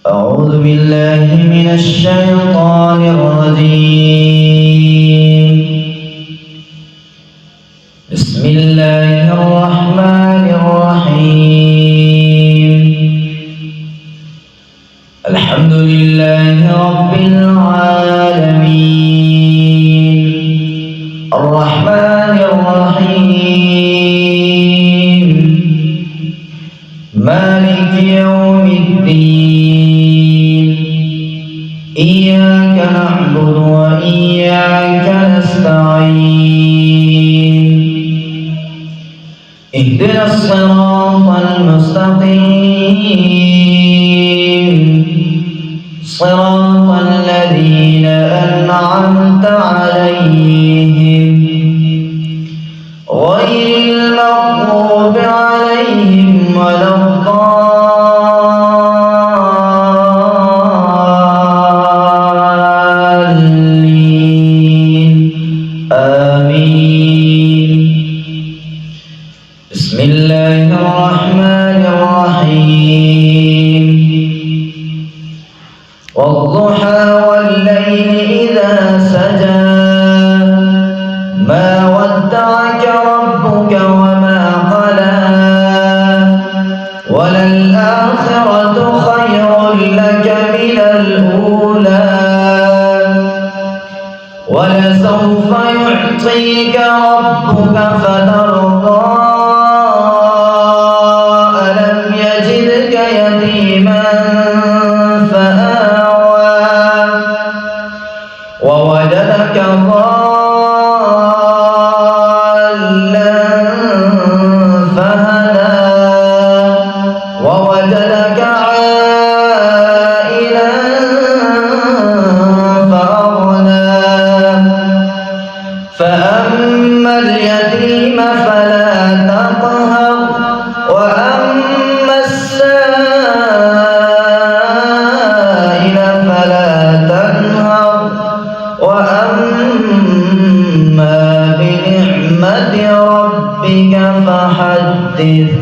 أعوذ بالله من الشيطان الرجيم. بسم الله الرحمن الرحيم. الحمد لله رب العالمين الرحمن الرحيم مالك يوم الدين إياك نعبد وإياك نستعين اهدنا الصراط المستقيم صراط الذين أنعمت عليهم غير المغضوب عليهم ولا الضالين آمين. بسم الله الرحمن الرحيم. والضحى والليل إذا سجى ما ودعك ربك وما قلى وللآخرة خير لك من الأولى ولسوف يعطيك ربك فترضى ألم يجدك يتيما ووجدك ضالا فهدى ووجدك عائلا فأغنى فأما اليتيم فلا تقهر وأما السائل فلا تنهر وأما بنعمة ربك فحدث.